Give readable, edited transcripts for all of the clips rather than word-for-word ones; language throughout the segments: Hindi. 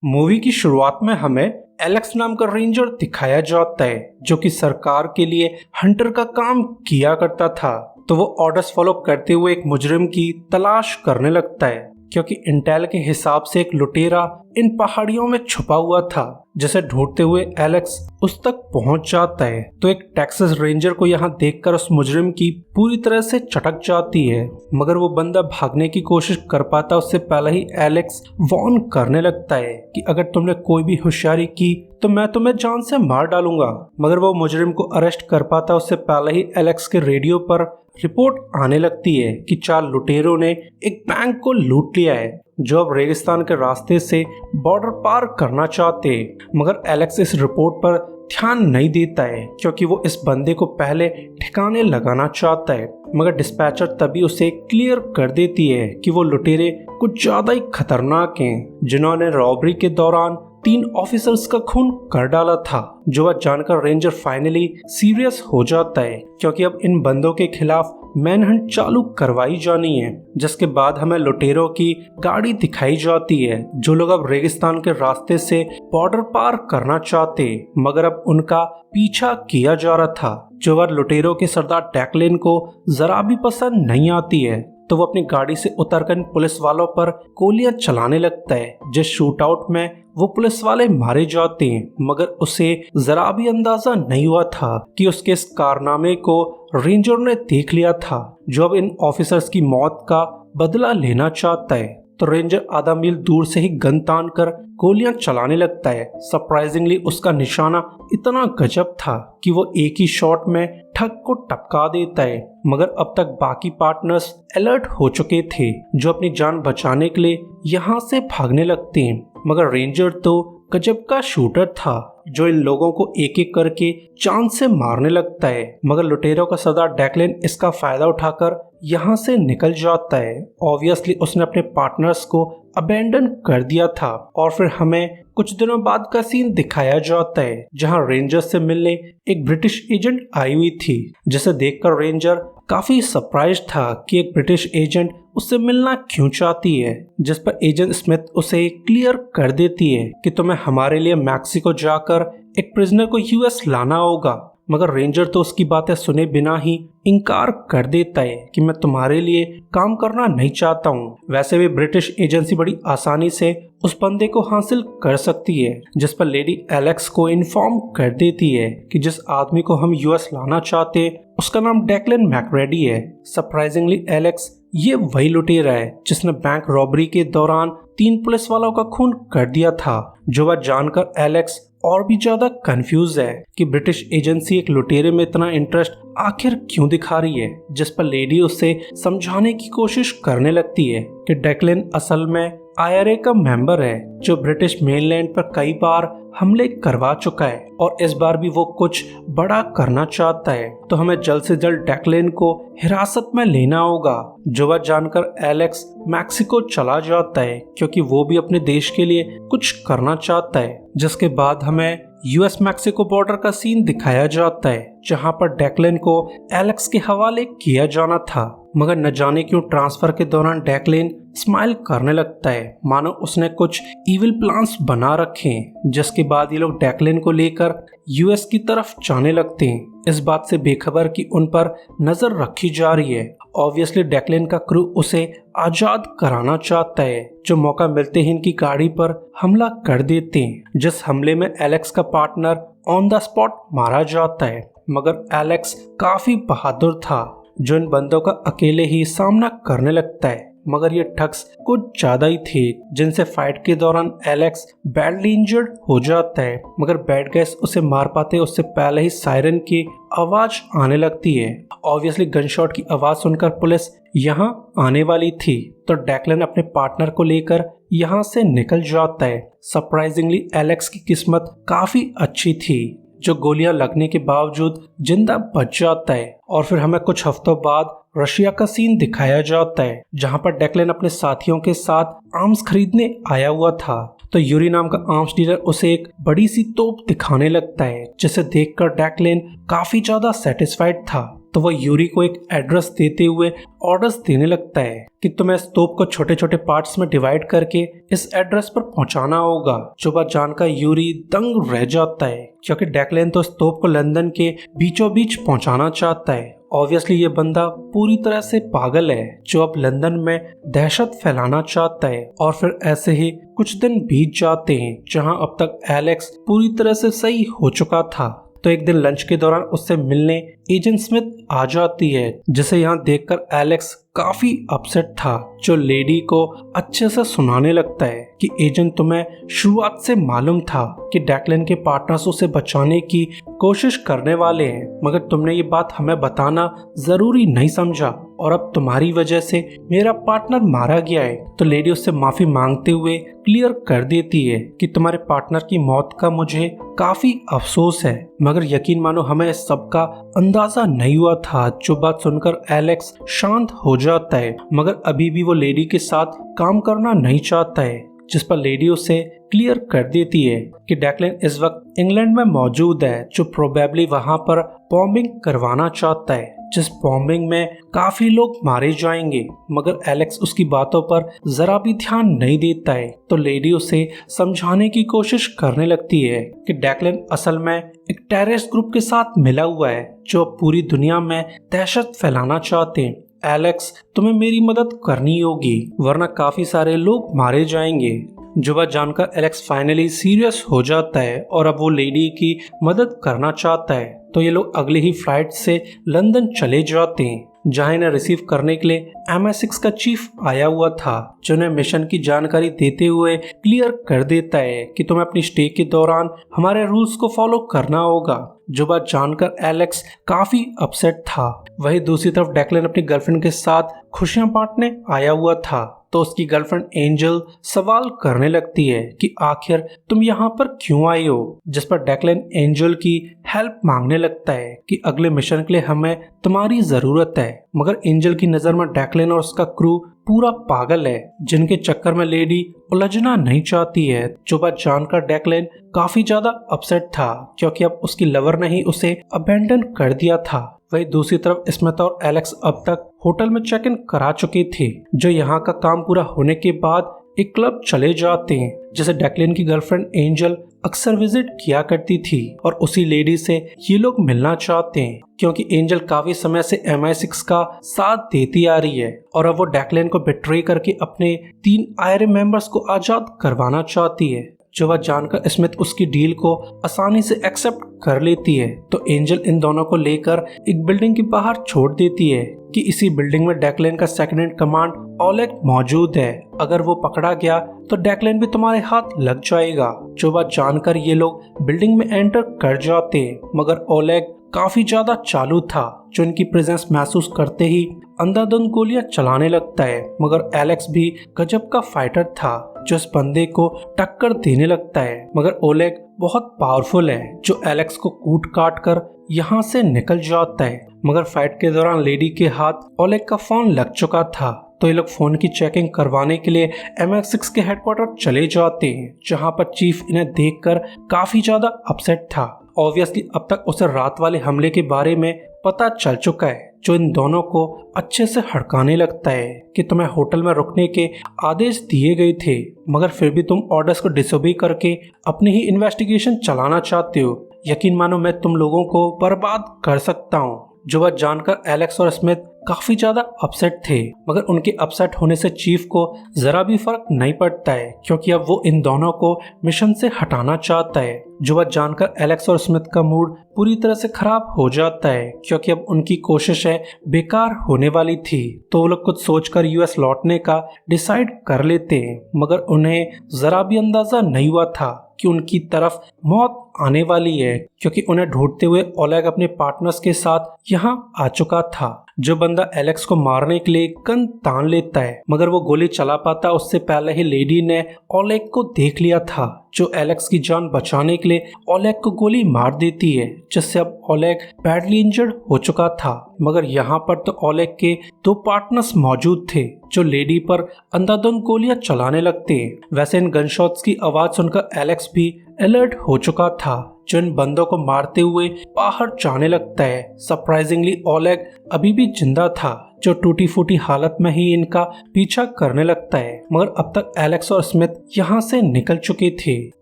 मूवी की शुरुआत में हमें एलेक्स नाम का रेंजर दिखाया जाता है जो कि सरकार के लिए हंटर का काम किया करता था। तो वो ऑर्डर्स फॉलो करते हुए एक मुजरिम की तलाश करने लगता है क्योंकि इंटेल के हिसाब से एक लुटेरा इन पहाड़ियों में छुपा हुआ था जिसे ढूंढते हुए एलेक्स उस तक पहुंच जाता है। तो एक टेक्सास रेंजर को यहाँ देखकर उस मुजरिम की पूरी तरह से चटक जाती है, मगर वो बंदा भागने की कोशिश कर पाता उससे पहले ही एलेक्स वार्न करने लगता है कि अगर तुमने कोई भी होशियारी की तो मैं तुम्हें जान से मार डालूंगा। मगर वो मुजरिम को अरेस्ट कर पाता उससे पहले ही एलेक्स के रेडियो पर रिपोर्ट आने लगती है कि 4 लुटेरों ने एक बैंक को लूट लिया है जो अब रेगिस्तान के रास्ते से बॉर्डर पार करना चाहते। मगर एलेक्स इस रिपोर्ट पर ध्यान नहीं देता है क्योंकि वो इस बंदे को पहले ठिकाने लगाना चाहता है। मगर डिस्पैचर तभी उसे क्लियर कर देती है कि वो लुटेरे कुछ ज्यादा ही खतरनाक हैं जिन्होंने रॉबरी के दौरान 3 ऑफिसर्स का खून कर डाला था। जो बात जानकर रेंजर फाइनली सीरियस हो जाता है क्योंकि अब इन बंदों के खिलाफ मैनहंट चालू करवाई जानी है। जिसके बाद हमें लुटेरों की गाड़ी दिखाई जाती है जो लोग अब रेगिस्तान के रास्ते से बॉर्डर पार करना चाहते, मगर अब उनका पीछा किया जा रहा था। जो बात लुटेरों के सरदार डैकलिन को जरा भी पसंद नहीं आती है तो वो अपनी गाड़ी से उतरकर पुलिस वालों पर गोलियां चलाने लगता है। जिस शूट आउट में वो पुलिस वाले मारे जाते हैं, मगर उसे जरा भी अंदाजा नहीं हुआ था कि उसके इस कारनामे को रेंजर ने देख लिया था जो अब इन ऑफिसर्स की मौत का बदला लेना चाहता है। तो रेंजर आधा मील दूर से ही गन तान कर गोलियां चलाने लगता है। सरप्राइजिंगली उसका निशाना इतना गजब था कि वो एक ही शॉट में ठग को टपका देता है। मगर अब तक बाकी पार्टनर्स अलर्ट हो चुके थे जो अपनी जान बचाने के लिए यहाँ से भागने लगते हैं। मगर रेंजर तो गजब का शूटर था जो इन लोगों को एक एक करके जान से मारने लगता है। मगर लुटेरों का सरदार डैकलिन इसका फायदा उठाकर यहाँ से निकल जाता है। ऑब्वियसली उसने अपने पार्टनर्स को अबेंडन कर दिया था। और फिर हमें कुछ दिनों बाद का सीन दिखाया जाता है जहाँ रेंजर से मिलने एक ब्रिटिश एजेंट आई हुई थी जिसे देखकर रेंजर काफी सरप्राइज था कि एक ब्रिटिश एजेंट उससे मिलना क्यों चाहती है। जिस पर एजेंट स्मिथ उसे क्लियर कर देती है कि तुम्हें हमारे लिए मैक्सिको जाकर एक प्रिजनर को यूएस लाना होगा। मगर रेंजर तो उसकी बातें सुने बिना ही इनकार कर देता है कि मैं तुम्हारे लिए काम करना नहीं चाहता हूँ। वैसे भी ब्रिटिश एजेंसी बड़ी आसानी से उस बंदे को हासिल कर सकती है। जिस पर लेडी एलेक्स को इन्फॉर्म कर देती है कि जिस आदमी को हम यूएस लाना चाहते उसका नाम डैकलिन मैकरेडी है। सरप्राइजिंगली एलेक्स ये वही लुटेरा है जिसने बैंक रॉबरी के दौरान 3 पुलिस वालों का खून कर दिया था। जो बात जानकर एलेक्स और भी ज्यादा कंफ्यूज है कि ब्रिटिश एजेंसी एक लुटेरे में इतना इंटरेस्ट आखिर क्यों दिखा रही है। जिस पर लेडी उसे समझाने की कोशिश करने लगती है कि डैकलिन असल में आईआरए का मेंबर है जो ब्रिटिश मेनलैंड पर कई बार हमले करवा चुका है और इस बार भी वो कुछ बड़ा करना चाहता है। तो हमें जल्द से जल्द डैकलिन को हिरासत में लेना होगा। जो बात जानकर एलेक्स मैक्सिको चला जाता है क्योंकि वो भी अपने देश के लिए कुछ करना चाहता है। जिसके बाद हमें यूएस मैक्सिको बॉर्डर का सीन दिखाया जाता है जहां पर डैकलिन को एलेक्स के हवाले किया जाना था। मगर न जाने क्यों ट्रांसफर के दौरान डैकलिन स्माइल करने लगता है मानो उसने कुछ इविल प्लान्स बना रखे हैं। जिसके बाद ये लोग डैकलिन को लेकर यूएस की तरफ जाने लगते हैं, इस बात से बेखबर कि उन पर नजर रखी जा रही है। ऑब्वियसली डैकलिन का क्रू उसे आजाद कराना चाहता है जो मौका मिलते ही इनकी गाड़ी पर हमला कर देते हैं। जिस हमले में एलेक्स का पार्टनर ऑन द स्पॉट मारा जाता है। मगर एलेक्स काफी बहादुर था जो इन बंदों का अकेले ही सामना करने लगता है। मगर ये ठग्स कुछ ज्यादा ही थे जिनसे फाइट के दौरान एलेक्स बैडली इंजर्ड हो जाता है। मगर बैड गाइस उसे मार पाते उससे पहले ही सायरन की आवाज आने लगती है। ऑब्वियसली गनशॉट की आवाज सुनकर पुलिस यहाँ आने वाली थी तो डैकलिन अपने पार्टनर को लेकर यहाँ से निकल जाता है। सरप्राइजिंगली एलेक्स की किस्मत काफी अच्छी थी जो गोलियां लगने के बावजूद जिंदा बच जाता है। और फिर हमें कुछ हफ्तों बाद रशिया का सीन दिखाया जाता है जहां पर डैकलिन अपने साथियों के साथ आर्म्स खरीदने आया हुआ था। तो यूरी नाम का आर्म्स डीलर उसे एक बड़ी सी तोप दिखाने लगता है, जिसे देखकर डैकलेन काफी ज्यादा सेटिस्फाइड था। तो वह यूरी को एक एड्रेस देते हुए ऑर्डर्स देने लगता है कि तुम्हें इस तोप को छोटे छोटे पार्ट्स में डिवाइड करके इस एड्रेस पर पहुंचाना होगा। जो बात जानकर यूरी दंग रह जाता है, क्योंकि डैकलेन तो इस तोप को लंदन के बीचों बीच पहुंचाना चाहता है। ऑब्वियसली ये बंदा पूरी तरह से पागल है, जो अब लंदन में दहशत फैलाना चाहता है। और फिर ऐसे ही कुछ दिन बीत जाते हैं, जहां अब तक एलेक्स पूरी तरह से सही हो चुका था। तो एक दिन लंच के दौरान उससे मिलने एजेंट स्मिथ आ जाती है, जिसे यहाँ देखकर एलेक्स काफी अपसेट था, जो लेडी को अच्छे से सुनाने लगता है कि एजेंट, तुम्हें शुरुआत से मालूम था कि डैकलेन के पार्टनर्स उसे बचाने की कोशिश करने वाले हैं, मगर तुमने ये बात हमें बताना जरूरी नहीं समझा और अब तुम्हारी वजह से मेरा पार्टनर मारा गया है। तो लेडी उससे माफी मांगते हुए क्लियर कर देती है कि तुम्हारे पार्टनर की मौत का मुझे काफी अफसोस है, मगर यकीन मानो हमें इस सब का अंदाजा नहीं हुआ था। जो बात सुनकर एलेक्स शांत हो जाता है, मगर अभी भी वो लेडी के साथ काम करना नहीं चाहता है, जिस पर लेडी उसे क्लियर कर देती है कि डैकलेन इस वक्त इंग्लैंड में मौजूद है, जो प्रोबेबली वहां पर बॉम्बिंग करवाना चाहता है, जिस बॉम्बिंग में काफी लोग मारे जाएंगे। मगर एलेक्स उसकी बातों पर जरा भी ध्यान नहीं देता है। तो लेडी उसे समझाने की कोशिश करने लगती है कि डैकलेन असल में एक टेररिस्ट ग्रुप के साथ मिला हुआ है, जो पूरी दुनिया में दहशत फैलाना चाहते हैं। एलेक्स, तुम्हें मेरी मदद करनी होगी, वरना काफी सारे लोग मारे जाएंगे। जो बात जानकर एलेक्स फाइनली सीरियस हो जाता है और अब वो लेडी की मदद करना चाहता है। तो ये लोग अगले ही फ्लाइट से लंदन चले जाते हैं, जहां इन्हें रिसीव करने के लिए MI6 का चीफ आया हुआ था, जो उन्हें मिशन की जानकारी देते हुए क्लियर कर देता है कि तुम्हें अपनी स्टे के दौरान हमारे रूल्स को फॉलो करना होगा। जो बात जानकर एलेक्स काफी अपसेट था। वहीं दूसरी तरफ डैकलेन अपनी गर्लफ्रेंड के साथ खुशियां बांटने आया हुआ था। तो उसकी गर्लफ्रेंड एंजल सवाल करने लगती है कि आखिर तुम यहाँ पर क्यों आई हो, जिस पर डैकलेन एंजल की हेल्प मांगने लगता है कि अगले मिशन के लिए हमें तुम्हारी जरूरत है। मगर एंजल की नजर में डैकलेन और उसका क्रू पूरा पागल है, जिनके चक्कर में लेडी उलझना नहीं चाहती है। जो बात जानकर डैकलेन काफी ज्यादा अपसेट था, क्योंकि अब उसकी लवर ने ही उसे अबेंडन कर दिया था। वही दूसरी तरफ स्मिथ और एलेक्स अब तक होटल में चेक इन करा चुके थे, जो यहाँ का काम पूरा होने के बाद एक क्लब चले जाते हैं, जिसे डैकलेन की गर्लफ्रेंड एंजल अक्सर विजिट किया करती थी। और उसी लेडी से ये लोग मिलना चाहते हैं, क्योंकि एंजल काफी समय से MI6 का साथ देती आ रही है और अब वो डैकलेन को बिट्रे करके अपने 3 IRA मेंबर्स को आजाद करवाना चाहती है। जो बात जानकर स्मिथ उसकी डील को आसानी से एक्सेप्ट कर लेती है। तो एंजल इन दोनों को लेकर एक बिल्डिंग के बाहर छोड़ देती है कि इसी बिल्डिंग में डैकलेन का सेकंड इन कमांड ओलेग मौजूद है। अगर वो पकड़ा गया तो डैकलेन भी तुम्हारे हाथ लग जाएगा। जो बात जानकर ये लोग बिल्डिंग में एंटर कर जाते हैं, मगर ओलेग काफी ज्यादा चालू था, जो इनकी प्रेजेंस महसूस करते ही अंधाधुंध गोलियां चलाने लगता है। मगर एलेक्स भी गजब का फाइटर था, जो इस बंदे को टक्कर देने लगता है। मगर ओलेग बहुत पावरफुल है, जो एलेक्स को कूट काट कर यहाँ से निकल जाता है। मगर फाइट के दौरान लेडी के हाथ ओलेग का फोन लग चुका था। तो ये लोग फोन की चेकिंग करवाने के लिए MI6 के हेडक्वार्टर चले जाते हैं, जहाँ पर चीफ इन्हें देखकर काफी ज्यादा अपसेट था। ऑब्वियसली अब तक उसे रात वाले हमले के बारे में पता चल चुका है, जो इन दोनों को अच्छे से हड़काने लगता है कि तुम्हें होटल में रुकने के आदेश दिए गए थे, मगर फिर भी तुम ऑर्डर्स को डिसोबे करके अपनी ही इन्वेस्टिगेशन चलाना चाहते हो। यकीन मानो मैं तुम लोगों को बर्बाद कर सकता हूँ। जो बात जानकर एलेक्स और स्मिथ काफी ज्यादा अपसेट थे, मगर उनके अपसेट होने से चीफ को जरा भी फर्क नहीं पड़ता है, क्योंकि अब वो इन दोनों को मिशन से हटाना चाहता है। जो बात जानकर एलेक्स और स्मिथ का मूड पूरी तरह से खराब हो जाता है, क्योंकि अब उनकी कोशिशें बेकार होने वाली थी। तो वो लोग कुछ सोचकर US लौटने का डिसाइड कर लेते हैं, मगर उन्हें जरा भी अंदाजा नहीं हुआ था कि उनकी तरफ मौत आने वाली है, क्योंकि उन्हें ढूंढते हुए ओलेग अपने पार्टनर्स के साथ यहाँ आ चुका था। जो बंदा एलेक्स को मारने के लिए गन तान लेता है, मगर वो गोली चला पाता उससे पहले ही लेडी ने ओलेग को देख लिया था, जो एलेक्स की जान बचाने के लिए ओलेग को गोली मार देती है, जिससे अब ओलेग बैडली इंजर्ड हो चुका था। मगर यहाँ पर तो ओलेग के 2 पार्टनर्स मौजूद थे, जो लेडी पर अंधाधुंध गोलियां चलाने लगते हैं। वैसे इन गनशॉट्स की आवाज सुनकर एलेक्स भी अलर्ट हो चुका था, जो इन बंदों को मारते हुए बाहर जाने लगता है। सरप्राइजिंगली ओलेग अभी भी जिंदा था, जो टूटी फूटी हालत में ही इनका पीछा करने लगता है। मगर अब तक एलेक्स और स्मिथ यहाँ से निकल चुके थे।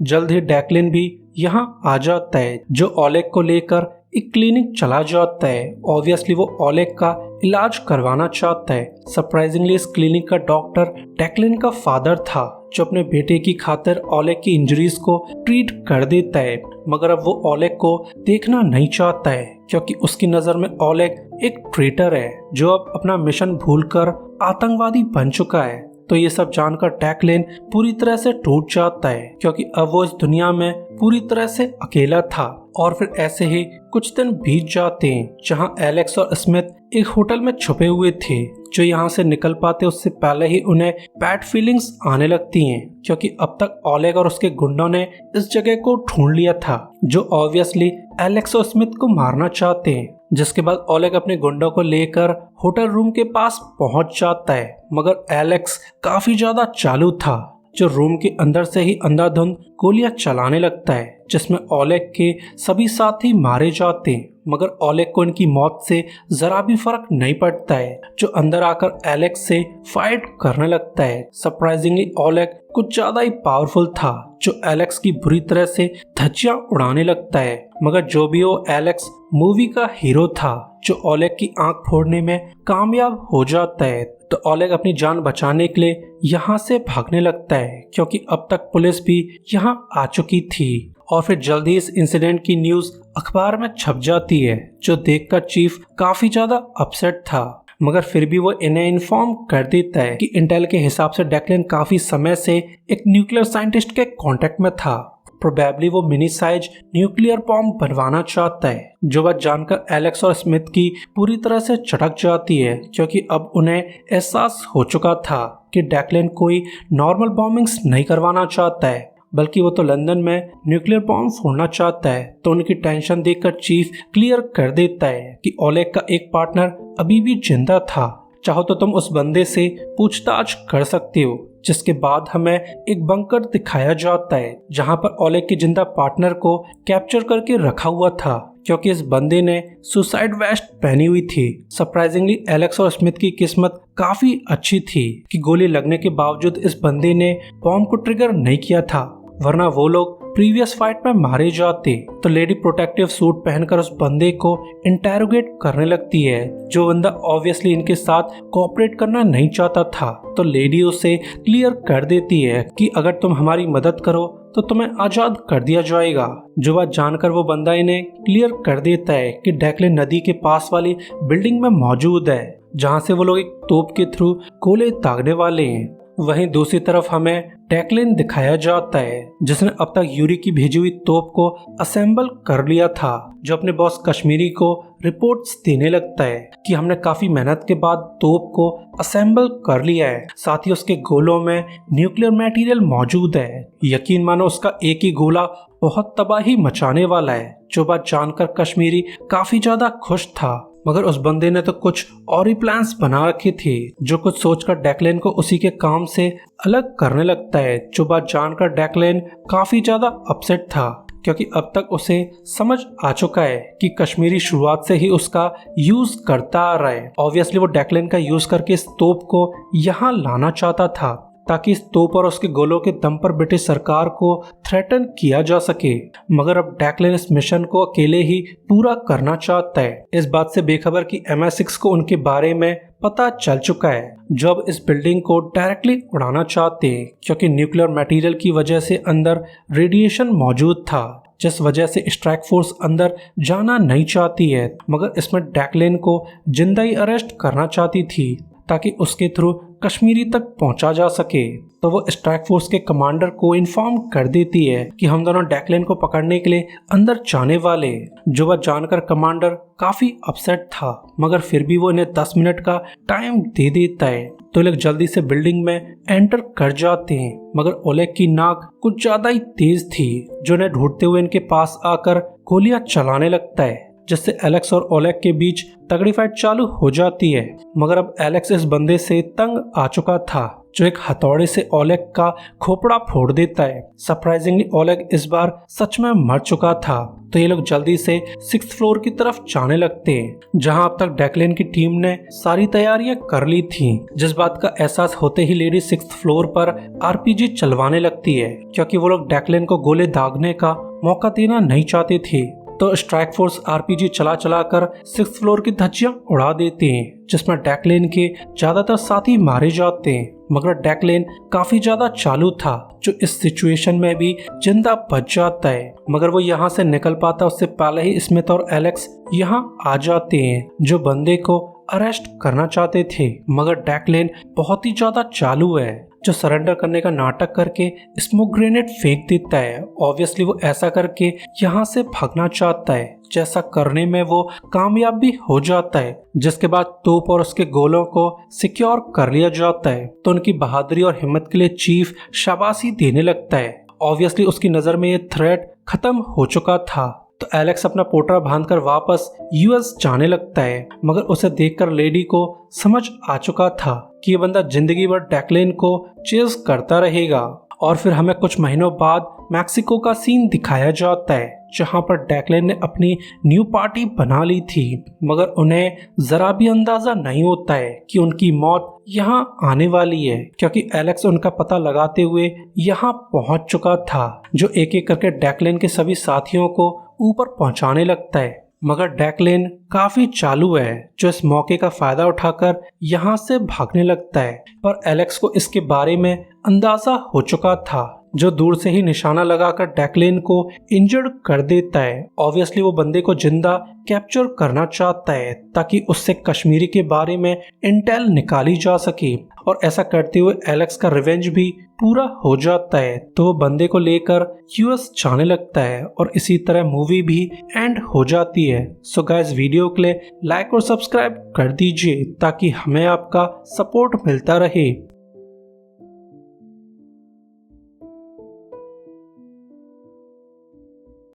जल्द ही डैकलिन भी यहाँ आ जाता है, जो ओलेग को लेकर एक क्लिनिक चला जाता है। ऑब्वियसली वो ओलेग का इलाज करवाना चाहता है। सरप्राइजिंगली इस क्लिनिक का डॉक्टर डैकलिन का फादर था, जो अपने बेटे की खातिर ओलेग की इंजरीज को ट्रीट कर देता है। मगर अब वो ओलेग को देखना नहीं चाहता है, क्योंकि उसकी नजर में ओलेग एक ट्रेटर है, जो अब अपना मिशन भूलकर आतंकवादी बन चुका है। तो ये सब जानकर डैकलिन पूरी तरह से टूट जाता है, क्योंकि अब वो इस दुनिया में पूरी तरह से अकेला था। और फिर ऐसे ही कुछ दिन बीत जाते हैं, जहां एलेक्स और स्मिथ एक होटल में छुपे हुए थे, जो यहाँ से निकल पाते उससे पहले ही उन्हें बैड फीलिंग्स आने लगती हैं, क्योंकि अब तक ओलेग और उसके गुंडों ने इस जगह को ढूंढ लिया था, जो ऑब्वियसली एलेक्स और स्मिथ को मारना चाहते हैं। जिसके बाद ओलेग अपने गुंडों को लेकर होटल रूम के पास पहुंच जाता है, मगर एलेक्स काफी ज्यादा चालू था, जो रूम के अंदर से ही अंधाधुंध गोलियां चलाने लगता है, जिसमें ओलेग के सभी साथी मारे जाते हैं। मगर ओलेग को इनकी मौत से जरा भी फर्क नहीं पड़ता है, जो अंदर आकर एलेक्स से फाइट करने लगता है। सरप्राइजिंगली ओलेग कुछ ज्यादा ही पावरफुल था, जो एलेक्स की बुरी तरह से धज्जियां उड़ाने लगता है। मगर जो भी हो, एलेक्स मूवी का हीरो था, जो ओलेग की आंख फोड़ने में कामयाब हो जाता है। तो ओलेग अपनी जान बचाने के लिए यहाँ से भागने लगता है, क्योंकि अब तक पुलिस भी यहाँ आ चुकी थी। और फिर जल्दी इस इंसिडेंट की न्यूज अखबार में छप जाती है, जो देखकर चीफ काफी ज्यादा अपसेट था। मगर फिर भी वो इन्हें इन्फॉर्म कर देता है कि इंटेल के हिसाब से डैकलिन काफी समय से एक न्यूक्लियर साइंटिस्ट के कांटेक्ट में था। प्रोबेबली वो मिनी साइज न्यूक्लियर बॉम्ब बनवाना चाहता है। जो बात जानकर एलेक्स और स्मिथ की पूरी तरह से चटक जाती है, क्योंकि अब उन्हें एहसास हो चुका था कि डैकलिन कोई नॉर्मल बॉम्बिंग्स नहीं करवाना चाहता है, बल्कि वो तो लंदन में न्यूक्लियर बॉम्ब फोड़ना चाहता है। तो उनकी टेंशन देखकर चीफ क्लियर कर देता है कि ओलेग का एक पार्टनर अभी भी जिंदा था, चाहो तो तुम उस बंदे से पूछताछ कर सकते हो। जिसके बाद हमें एक बंकर दिखाया जाता है, जहां पर ओलेग के जिंदा पार्टनर को कैप्चर करके रखा हुआ था, क्योंकि इस बंदे ने सुसाइड वेस्ट पहनी हुई थी। सरप्राइजिंगली एलेक्स और स्मिथ की किस्मत काफी अच्छी थी कि गोली लगने के बावजूद इस बंदे ने बॉम्ब को ट्रिगर नहीं किया था, वरना वो लोग प्रीवियस फाइट में मारे जाते। तो लेडी प्रोटेक्टिव सूट पहनकर उस बंदे को इंटेरोगेट करने लगती है, जो बंदा ऑब्वियसली इनके साथ कोऑपरेट करना नहीं चाहता था। तो लेडी उसे क्लियर कर देती है कि अगर तुम हमारी मदद करो तो तुम्हें आजाद कर दिया जाएगा। जो बात जानकर वो बंदा इन्हें क्लियर कर देता है कि डैकलिन नदी के पास वाली बिल्डिंग में मौजूद है, जहाँ से वो लोग एक तोप के थ्रू गोले दागने वाले हैं। वहीं दूसरी तरफ हमें डैकलिन दिखाया जाता है, जिसने अब तक यूरी की भेजी हुई तोप को असेंबल कर लिया था, जो अपने बॉस कश्मीरी को रिपोर्ट्स देने लगता है कि हमने काफी मेहनत के बाद तोप को असेंबल कर लिया है। साथ ही उसके गोलों में न्यूक्लियर मटेरियल मौजूद है। यकीन मानो उसका एक ही गोला बहुत तबाही मचाने वाला है। जो बात जानकर कश्मीरी काफी ज्यादा खुश था, मगर उस बंदे ने तो कुछ और ही प्लान्स बना रखे थे, जो कुछ सोचकर डैकलिन को उसी के काम से अलग करने लगता है। जो बात जानकर डैकलिन काफी ज्यादा अपसेट था, क्योंकि अब तक उसे समझ आ चुका है कि कश्मीरी शुरुआत से ही उसका यूज करता आ रहा है। ऑब्वियसली वो डैकलिन का यूज करके इस तोप को यहाँ लाना चाहता था, ताकि इस तोप और उसके गोलों के दम पर ब्रिटिश सरकार को थ्रेटन किया जा सके। मगर अब डैकलिन इस मिशन को अकेले ही पूरा करना चाहता है, इस बात से बेखबर कि MI6 को उनके बारे में पता चल चुका है, जो अब इस बिल्डिंग को डायरेक्टली उड़ाना चाहते हैं, क्योंकि न्यूक्लियर मटेरियल की वजह से अंदर रेडिएशन मौजूद था, जिस वजह से स्ट्राइक फोर्स अंदर जाना नहीं चाहती है। मगर इसमें डैकलिन को जिंदा ही अरेस्ट करना चाहती थी, ताकि उसके थ्रू कश्मीरी तक पहुंचा जा सके। तो वो स्ट्राइक फोर्स के कमांडर को इन्फॉर्म कर देती है कि हम दोनों डेक्लेन को पकड़ने के लिए अंदर जाने वाले, जो वह जानकर कमांडर काफी अपसेट था, मगर फिर भी वो इन्हें 10 मिनट का टाइम दे देता है। तो लोग जल्दी से बिल्डिंग में एंटर कर जाते हैं, मगर ओलेग की नाक कुछ ज्यादा ही तेज थी, जो इन्हें ढूंढते हुए इनके पास आकर गोलियां चलाने लगता है, जिससे एलेक्स और ओलेग के बीच तगड़ी फाइट चालू हो जाती है। मगर अब एलेक्स इस बंदे से तंग आ चुका था, जो एक हथौड़े से ओलेग का खोपड़ा फोड़ देता है। सरप्राइजिंगली ओलेग इस बार सच में मर चुका था। तो ये लोग जल्दी से 6th फ्लोर की तरफ जाने लगते हैं, जहां अब तक डेक्लेन की टीम ने सारी तैयारियां कर ली थी। जिस बात का एहसास होते ही लेडी 6th फ्लोर पर RPG चलवाने लगती है, क्योंकि वो लोग डेक्लेन को गोले दागने का मौका देना नहीं चाहते थे। तो स्ट्राइक फोर्स RPG चला चला कर 6th फ्लोर की धज्जियां उड़ा देते हैं, जिसमें डेक्लेन के ज्यादातर साथी मारे जाते हैं। मगर डेक्लेन काफी ज्यादा चालू था, जो इस सिचुएशन में भी जिंदा बच जाता है। मगर वो यहाँ से निकल पाता उससे पहले ही स्मिथ और एलेक्स यहाँ आ जाते हैं, जो बंदे को अरेस्ट करना चाहते थे। मगर डेक्लेन बहुत ही ज्यादा चालू है, जो सरेंडर करने का नाटक करके स्मोक ग्रेनेड फेंक देता है। ऑब्वियसली वो ऐसा करके यहाँ से भागना चाहता है, जैसा करने में वो कामयाब भी हो जाता है, जिसके बाद तोप और उसके गोलों को सिक्योर कर लिया जाता है। तो उनकी बहादुरी और हिम्मत के लिए चीफ शाबाशी देने लगता है। ऑब्वियसली उसकी नजर में ये थ्रेट खत्म हो चुका था। तो एलेक्स अपना पोटरा बांधकर वापस US जाने लगता है, मगर उसे देखकर लेडी को समझ आ चुका था कि ये बंदा जिंदगी भर डेक्लेन को चेज करता रहेगा। और फिर हमें कुछ महीनों बाद मैक्सिको का सीन दिखाया जाता है, जहां पर डेक्लेन ने अपनी न्यू पार्टी बना ली थी, मगर उन्हें जरा भी अंदाजा नहीं होता है कि उनकी मौत यहाँ आने वाली है, क्योंकि एलेक्स उनका पता लगाते हुए यहाँ पहुंच चुका था, जो एक एक करके डेक्लेन के सभी साथियों को ऊपर पहुंचाने लगता है। मगर डेक्लेन काफी चालू है, जो इस मौके का फायदा उठाकर यहाँ से भागने लगता है। पर एलेक्स को इसके बारे में अंदाजा हो चुका था, जो दूर से ही निशाना लगाकर डेक्लेन को इंजर्ड कर देता है। ऑब्वियसली वो बंदे को जिंदा कैप्चर करना चाहता है, ताकि उससे कश्मीरी के बारे में इंटेल निकाली जा सके। और ऐसा करते हुए एलेक्स का रिवेंज भी पूरा हो जाता है। तो वो बंदे को लेकर US जाने लगता है, और इसी तरह मूवी भी एंड हो जाती है। सो गाइस, वीडियो के लिए लाइक और सब्सक्राइब कर दीजिए, ताकि हमें आपका सपोर्ट मिलता रहे।